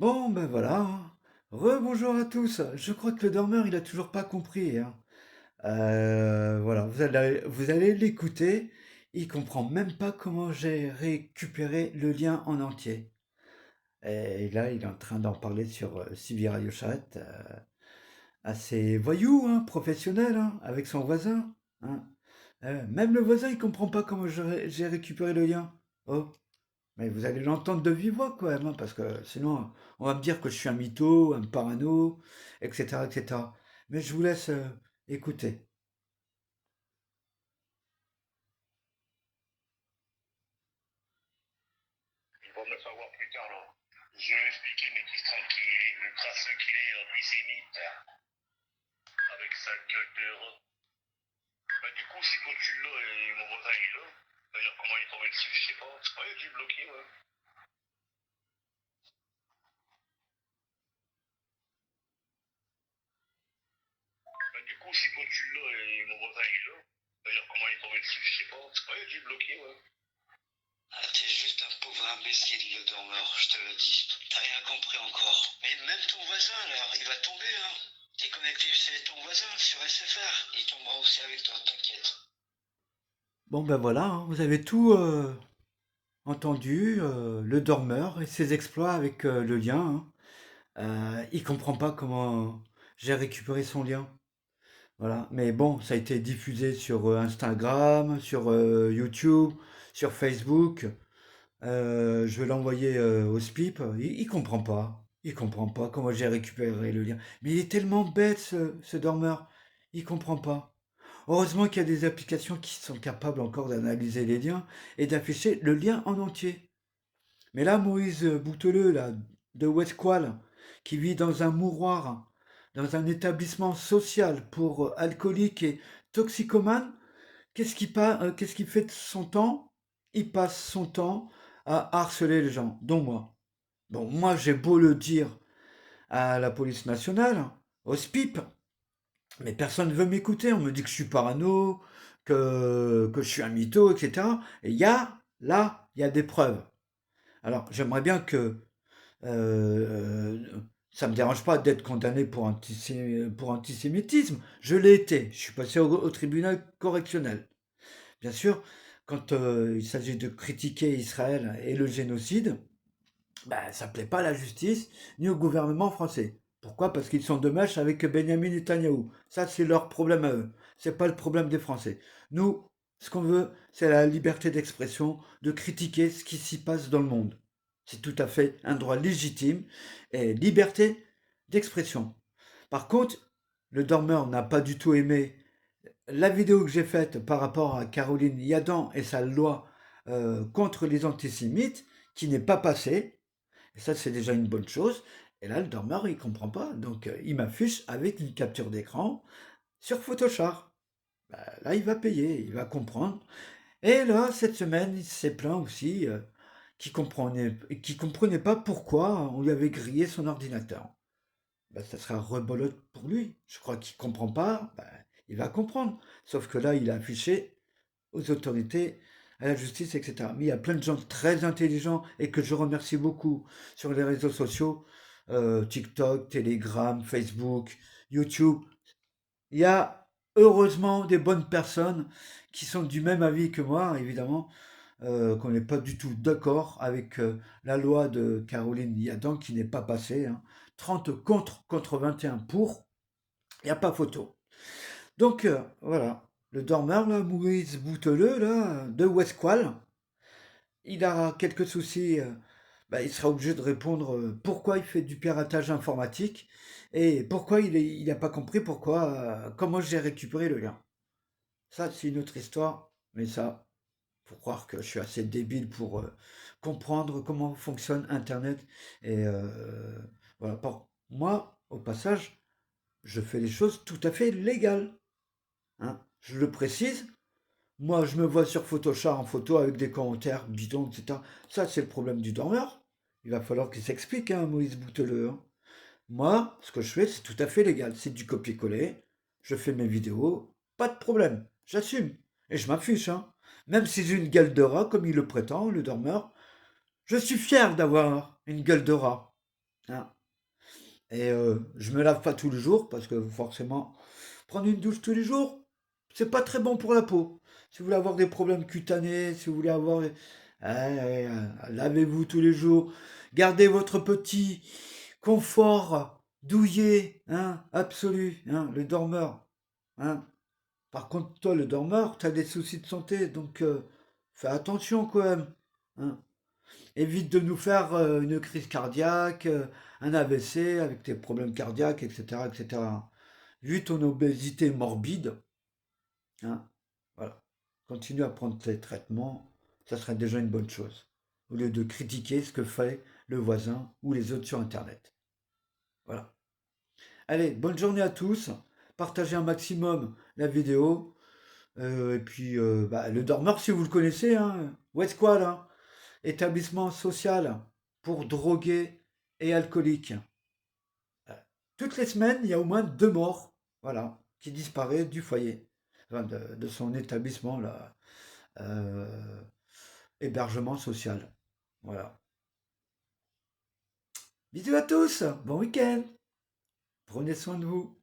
Bon, ben voilà, hein. Rebonjour à tous. Je crois que le dormeur, il a toujours pas compris, hein. Voilà, vous allez l'écouter. Il comprend même pas comment j'ai récupéré le lien en entier. Et là, il est en train d'en parler sur CB Radio Chat. Assez voyou, hein, professionnel, hein, avec son voisin, hein. Même le voisin, il comprend pas comment j'ai récupéré le lien. Oh. Mais vous allez l'entendre de vive voix quand même, hein, parce que sinon, on va me dire que je suis un mytho, un parano, etc., etc. Mais je vous laisse écouter. Il va me le savoir plus tard, là. Je vais expliquer, mais qui sera qui est, le crasseux qu'il est, l'antisémite, avec sa gueule de rat. Bah, du coup, c'est quand tu l'as et mon voisin est là. D'ailleurs, comment il est tombé dessus, je sais pas. C'est pas, il a dû bloquer, ouais. Bah, du coup, c'est quand tu l'as et mon voisin est là. D'ailleurs, comment il est tombé dessus, je sais pas. C'est pas, il a dû bloquer, ouais. Ah, t'es juste un pauvre imbécile, le dormeur, je te le dis. T'as rien compris encore. Mais même ton voisin, là, il va tomber, hein. T'es connecté chez ton voisin sur SFR. Il tombera aussi avec toi, t'inquiète. Bon ben voilà, hein, vous avez tout entendu, le dormeur et ses exploits avec le lien, hein. Il comprend pas comment j'ai récupéré son lien. Voilà. Mais bon, ça a été diffusé sur Instagram, sur YouTube, sur Facebook. Je vais l'envoyer au SPIP. Il comprend pas. Il comprend pas comment j'ai récupéré le lien. Mais il est tellement bête, ce dormeur. Il comprend pas. Heureusement qu'il y a des applications qui sont capables encore d'analyser les liens et d'afficher le lien en entier. Mais là, Moïse Bouteleux, là, de Westqual, qui vit dans un mouroir, dans un établissement social pour alcooliques et toxicomanes, qu'est-ce qu'il fait de son temps? Il passe son temps à harceler les gens, dont moi. Bon, moi, j'ai beau le dire à la police nationale, au SPIP, mais personne ne veut m'écouter. On me dit que je suis parano, que je suis un mytho, etc. Et il y a des preuves. Alors, j'aimerais bien que ça me dérange pas d'être condamné pour antisémitisme. Je l'ai été. Je suis passé au tribunal correctionnel. Bien sûr, quand il s'agit de critiquer Israël et le génocide, bah, ça ne plaît pas à la justice ni au gouvernement français. Pourquoi? Parce qu'ils sont de mèche avec Benjamin Netanyahou. Ça, c'est leur problème à eux. C'est pas le problème des Français. Nous, ce qu'on veut, c'est la liberté d'expression, de critiquer ce qui s'y passe dans le monde. C'est tout à fait un droit légitime et liberté d'expression. Par contre, le dormeur n'a pas du tout aimé la vidéo que j'ai faite par rapport à Caroline Yadan et sa loi contre les antisémites, qui n'est pas passée. Et ça, c'est déjà une bonne chose. Et là, le dormeur, il comprend pas. Donc, il m'affiche avec une capture d'écran sur Photoshop. Bah, là, il va payer, il va comprendre. Et là, cette semaine, il s'est plaint aussi qu'il comprenait pas pourquoi on lui avait grillé son ordinateur. Bah, ça sera rebolote pour lui. Je crois qu'il comprend pas. Bah, il va comprendre. Sauf que là, il a affiché aux autorités, à la justice, etc. Mais il y a plein de gens très intelligents et que je remercie beaucoup sur les réseaux sociaux, TikTok, Telegram, Facebook, YouTube. Il y a heureusement des bonnes personnes qui sont du même avis que moi, évidemment, qu'on n'est pas du tout d'accord avec la loi de Caroline Yadan qui n'est pas passée, hein. 30 contre 21 pour, il n'y a pas photo. Donc voilà, le dormeur, là, Maurice Bouteleux, là, de Westqual, il a quelques soucis. Bah, il sera obligé de répondre pourquoi il fait du piratage informatique et pourquoi il n'a pas compris comment j'ai récupéré le lien. Ça, c'est une autre histoire, mais ça, faut croire que je suis assez débile pour comprendre comment fonctionne Internet. Et voilà, moi, au passage, je fais les choses tout à fait légales, hein. Je le précise. Moi, je me vois sur Photoshop en photo avec des commentaires bidons, etc. Ça, c'est le problème du dormeur. Il va falloir qu'il s'explique, hein, Moïse Bouteleux, hein. Moi, ce que je fais, c'est tout à fait légal. C'est du copier-coller. Je fais mes vidéos. Pas de problème. J'assume. Et je m'affiche, hein. Même si j'ai une gueule de rat, comme il le prétend, le dormeur, je suis fier d'avoir une gueule de rat. hein. Et je me lave pas tous les jours parce que forcément, prendre une douche tous les jours, c'est pas très bon pour la peau. Si vous voulez avoir des problèmes cutanés, si vous voulez avoir... lavez-vous tous les jours. Gardez votre petit confort douillet, hein, absolu, hein, le dormeur. Hein. Par contre, toi, le dormeur, tu as des soucis de santé, donc fais attention quand même. Hein. Évite de nous faire une crise cardiaque, un AVC avec tes problèmes cardiaques, etc., etc. Vu ton obésité morbide, hein, voilà. Continue à prendre tes traitements, ça serait déjà une bonne chose. Au lieu de critiquer ce que fait le voisin ou les autres sur Internet. Voilà. Allez, bonne journée à tous. Partagez un maximum la vidéo. Et puis, bah, le dormeur, si vous le connaissez, hein, West Squad, hein, établissement social pour drogués et alcooliques. Euh, Toutes les semaines, il y a au moins 2 morts, voilà, qui disparaissent du foyer, enfin, de son établissement, là, euh, hébergement social. Voilà. Bisous à tous, bon week-end, prenez soin de vous.